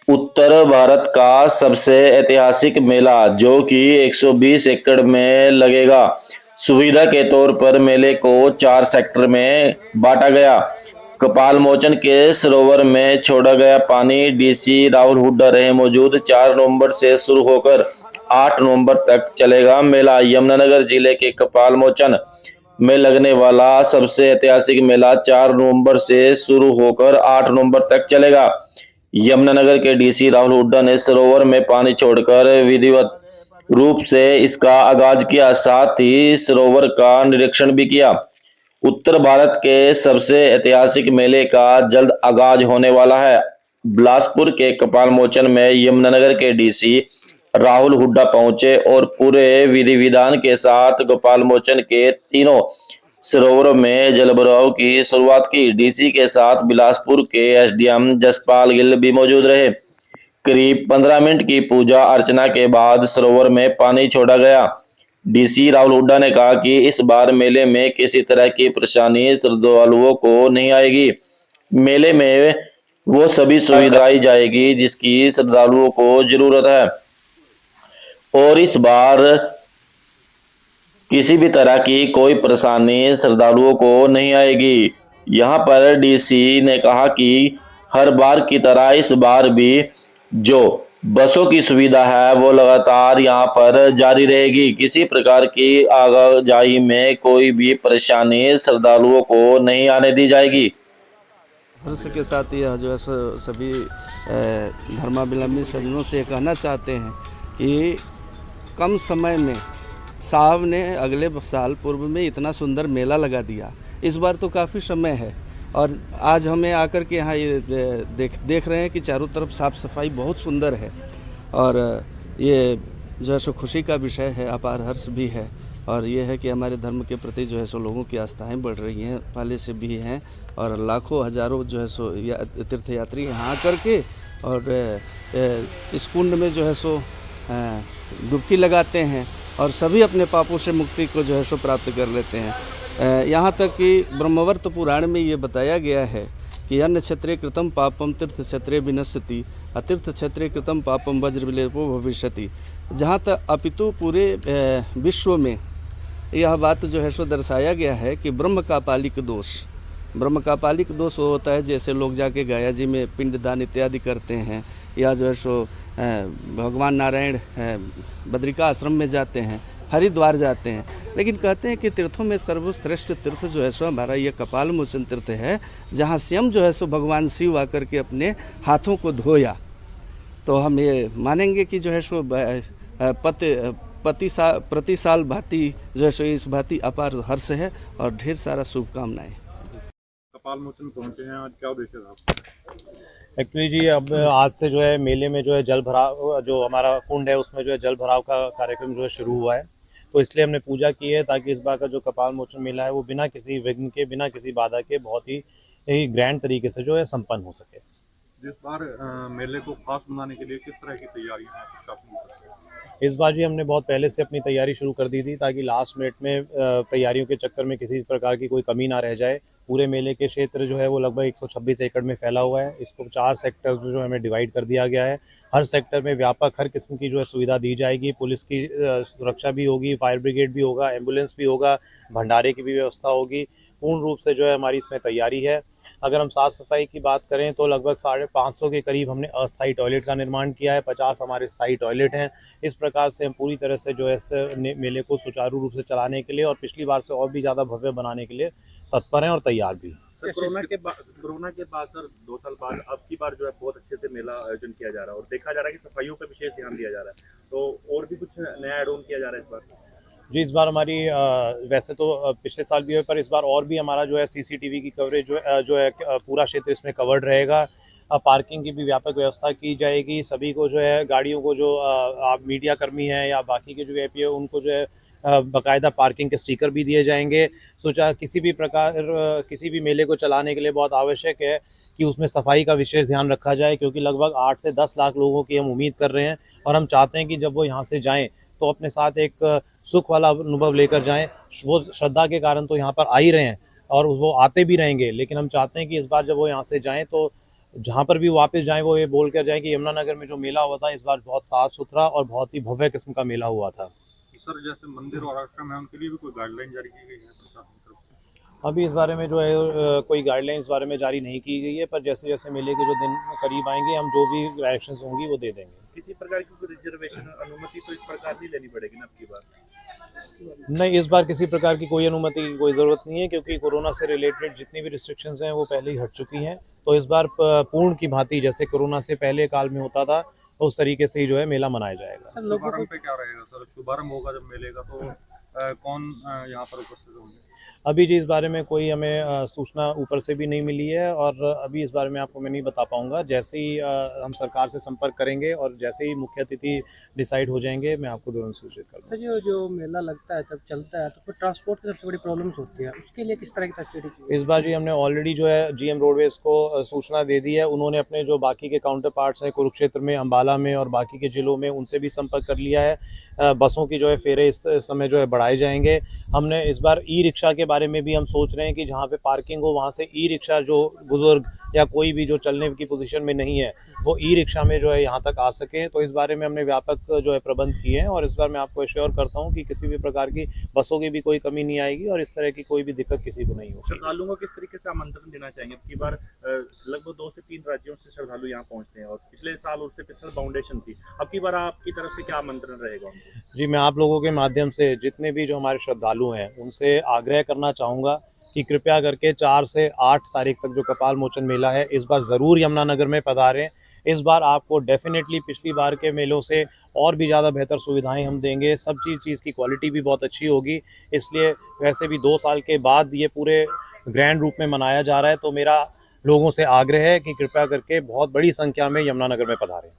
उत्तर भारत का सबसे ऐतिहासिक मेला जो कि 120 एकड़ में लगेगा। सुविधा के तौर पर मेले को 4 सेक्टर में बांटा गया। कपालमोचन के सरोवर में छोड़ा गया पानी। डीसी राहुल हुड्डा रहे मौजूद। 4 नवंबर से शुरू होकर 8 नवंबर तक चलेगा मेला। यमुनानगर जिले के कपालमोचन में लगने वाला सबसे ऐतिहासिक मेला 4 नवंबर से शुरू होकर 8 नवंबर तक चलेगा। यमुनानगर के डीसी राहुल हुड्डा ने सरोवर में पानी छोड़कर विधिवत रूप से इसका आगाज किया। साथ ही सरोवर का निरीक्षण भी किया। उत्तर भारत के सबसे ऐतिहासिक मेले का जल्द आगाज होने वाला है। बिलासपुर के कपालमोचन में यमुनानगर के डीसी राहुल हुड्डा पहुंचे और पूरे विधि विधान के साथ कपालमोचन के तीनों सरोवरों में जलभराव की शुरुआत की। डीसी के साथ बिलासपुर के एसडीएम जसपाल गिल भी मौजूद रहे। करीब 15 मिनट की पूजा अर्चना के बाद सरोवर में पानी छोड़ा गया। डीसी राहुल हुड्डा ने कहा कि इस बार मेले में किसी तरह की परेशानी श्रद्धालुओं को नहीं आएगी। मेले में वो सभी सुविधाएं जाएगी जिसकी श्रद्धालुओं को जरूरत है और इस बार किसी भी तरह की कोई परेशानी श्रद्धालुओं को नहीं आएगी। यहाँ पर डीसी ने कहा कि हर बार की तरह इस बार भी जो बसों की सुविधा है वो लगातार यहाँ पर जारी रहेगी। किसी प्रकार की आवाजाही में कोई भी परेशानी श्रद्धालुओं को नहीं आने दी जाएगी। हर्ष के साथ यह जो है सभी धर्मावलंबी सज्जनों से कहना चाहते हैं कि कम समय में साहब ने अगले साल पूर्व में इतना सुंदर मेला लगा दिया। इस बार तो काफ़ी समय है और आज हमें आकर के यहाँ ये देख रहे हैं कि चारों तरफ साफ़ सफाई बहुत सुंदर है और ये जो है सो खुशी का विषय है, अपार हर्ष भी है। और ये है कि हमारे धर्म के प्रति जो है सो लोगों की आस्थाएं बढ़ रही हैं, पहले से भी हैं और लाखों हजारों जो है सो तीर्थयात्री यहाँ आकर के और इस कुंड में जो है सो डुबकी लगाते हैं और सभी अपने पापों से मुक्ति को जो है सो प्राप्त कर लेते हैं। यहाँ तक कि ब्रह्मवर्त पुराण में ये बताया गया है कि अन्य क्षेत्रे कृतम पापम तीर्थ क्षेत्रे विनश्यति अतीर्थ क्षेत्रे कृतम पापम वज्रविलेपो भविष्यति। जहाँ तक अपितु पूरे विश्व में यह बात जो है सो दर्शाया गया है कि ब्रह्म का पालिक दोष वो होता है जैसे लोग जाके गया जी में पिंडदान इत्यादि करते हैं या जो है सो भगवान नारायण बद्रिका आश्रम में जाते हैं, हरिद्वार जाते हैं। लेकिन कहते हैं कि तीर्थों में सर्वश्रेष्ठ तीर्थ जो है सो हमारा ये कपालमोचन तीर्थ है, जहाँ स्वयं जो है सो भगवान शिव आकर के अपने हाथों को धोया। तो हम ये मानेंगे कि जो है सो प्रति साल भांति जो है सो इस भांति अपार हर्ष है और ढेर सारा शुभकामनाएं। कपालमोचन पहुंचे हैं, आज क्या उद्देश्य था? एक्चुअली जी अब आज से जो है मेले में जो है जल भराव, जो हमारा कुंड है उसमें जो है जल भराव का कार्यक्रम जो है शुरू हुआ है। तो इसलिए हमने पूजा की है ताकि इस बार का जो कपालमोचन मेला है वो बिना किसी विघ्न के, बिना किसी बाधा के बहुत ही ग्रैंड तरीके से जो है संपन्न हो सके। जिस बार मेले को खास बनाने के लिए किस तरह की तैयारियां हैं प्रशासन की? इस बार जी हमने बहुत पहले से अपनी तैयारी शुरू कर दी थी ताकि लास्ट मिनट में तैयारियों के चक्कर में किसी प्रकार की कोई कमी ना रह जाए। पूरे मेले के क्षेत्र जो है वो लगभग 126 एकड़ में फैला हुआ है। इसको 4 सेक्टर जो हमें डिवाइड कर दिया गया है। हर सेक्टर में व्यापक हर किस्म की जो है सुविधा दी जाएगी। पुलिस की सुरक्षा भी होगी, फायर ब्रिगेड भी होगा, एम्बुलेंस भी होगा, भंडारे की भी व्यवस्था होगी। पूर्ण रूप से जो है हमारी इसमें तैयारी है। अगर हम साफ़ सफाई की बात करें तो लगभग 550 के करीब हमने अस्थायी टॉयलेट का निर्माण किया है, 50 हमारे स्थायी टॉयलेट हैं। इस प्रकार से हम पूरी तरह से जो है मेले को सुचारू रूप से चलाने के लिए और पिछली बार से और भी ज़्यादा भव्य बनाने के लिए तत्पर हैं और तैयार भी। कोरोना के बाद सर 2 साल बाद अब की बार जो है बहुत अच्छे से मेला आयोजन किया जा रहा है और देखा जा रहा है कि सफाइयों पर विशेष ध्यान दिया जा रहा है। तो और भी कुछ नया एड ऑन किया जा रहा है इस बार? जी, इस बार हमारी वैसे तो पिछले साल भी है पर इस बार और भी हमारा जो है सीसीटीवी की कवरेज जो है पूरा क्षेत्र इसमें कवर्ड रहेगा। पार्किंग की भी व्यापक व्यवस्था की जाएगी। सभी को जो है गाड़ियों को जो आप मीडिया कर्मी हैं या बाकी के जो वीआईपी है उनको जो है बाकायदा पार्किंग के स्टिकर भी दिए जाएंगे। सोचा किसी भी मेले को चलाने के लिए बहुत आवश्यक है कि उसमें सफाई का विशेष ध्यान रखा जाए, क्योंकि लगभग 8 से 10 लाख लोगों की हम उम्मीद कर रहे हैं और हम चाहते हैं कि जब वो यहाँ से जाएं तो अपने साथ एक सुख वाला अनुभव लेकर जाएं। वो श्रद्धा के कारण तो यहाँ पर आ ही रहे हैं और वो आते भी रहेंगे, लेकिन हम चाहते हैं कि इस बार जब वो यहाँ से जाएं तो जहाँ पर भी वापस जाएं वो ये बोल कर जाएं कि यमुनानगर में जो मेला हुआ था इस बार बहुत साफ सुथरा और बहुत ही भव्य किस्म का मेला हुआ था। सर जैसे मंदिर और आश्रम है उनके लिए भी कोई गाइडलाइन जारी की गई है प्रशासन की तरफ से? अभी इस बारे में जो है कोई गाइडलाइन इस बारे में जारी नहीं की गई है, पर जैसे जैसे मेले के जो दिन करीब आएंगे हम जो भी डायरेक्शंस होंगी वो दे देंगे। किसी प्रकार की कोई रिजर्वेशन अनुमति तो इस प्रकार नहीं लेनी पड़ेगी ना आपकी बार? नहीं, इस बार किसी प्रकार की कोई अनुमति की कोई ज़रूरत नहीं है, क्योंकि कोरोना से रिलेटेड जितनी भी रिस्ट्रिक्शंस हैं वो पहले ही हट चुकी हैं। तो इस बार पूर्ण की भांति जैसे कोरोना से पहले काल में होता था तो उस तरीके से ही जो है मेला मनाया जाएगा। सर शुभारंभ पे क्या रहेगा सर? शुभारंभ होगा जब मेले का तो कौन यहाँ पर उपस्थित होंगे? अभी जी इस बारे में कोई हमें सूचना ऊपर से भी नहीं मिली है और अभी इस बारे में आपको मैं नहीं बता पाऊंगा। जैसे ही हम सरकार से संपर्क करेंगे और जैसे ही मुख्य अतिथि डिसाइड हो जाएंगे मैं आपको तुरंत सूचित कर दूँगा। सर जो मेला लगता है जब चलता है तो फिर ट्रांसपोर्ट की सबसे बड़ी प्रॉब्लम्स होती है, उसके लिए किस तरह की तैयारी की गई? इस बार जी हमने ऑलरेडी जो है जीएम रोडवेज को सूचना दे दी है। उन्होंने अपने जो बाकी के काउंटर पार्ट्स हैं कुरुक्षेत्र में, अम्बाला में और बाकी के ज़िलों में, उनसे भी संपर्क कर लिया है। बसों की जो है फेरे इस समय जो है बढ़ाए जाएंगे। हमने इस बार ई रिक्शा के बारे में भी हम सोच रहे हैं कि जहाँ पे पार्किंग हो वहाँ से ई रिक्शा जो बुजुर्ग या कोई भी जो चलने की पोजीशन में नहीं है वो ई रिक्शा में जो है यहाँ तक आ सके। तो इस बारे में हमने व्यापक जो है प्रबंध किए हैं और इस बार मैं आपको एश्योर करता हूँ कि किसी भी प्रकार की बसों की भी कोई कमी नहीं आएगी और इस तरह की कोई भी दिक्कत किसी को नहीं होगी। श्रद्धालुओं को किस तरीके से आमंत्रण देना चाहेंगे? अब की बार लगभग 2 से 3 राज्यों से श्रद्धालु यहाँ पहुँचते हैं और पिछले साल उससे पिछले फाउंडेशन थी। अब की बार आपकी तरफ से क्या आमंत्रण रहेगा उनको? जी, मैं आप लोगों के माध्यम से जितने भी जो हमारे श्रद्धालु हैं उनसे आग्रह करना चाहूँगा कि कृपया करके 4 से 8 तारीख तक जो कपाल मोचन मेला है इस बार ज़रूर यमुनानगर में पधारें। इस बार आपको डेफिनेटली पिछली बार के मेलों से और भी ज़्यादा बेहतर सुविधाएं हम देंगे। सब चीज़ की क्वालिटी भी बहुत अच्छी होगी। इसलिए वैसे भी 2 साल के बाद ये पूरे ग्रैंड रूप में मनाया जा रहा है, तो मेरा लोगों से आग्रह है कि कृपया करके बहुत बड़ी संख्या में यमुनानगर में पधारें।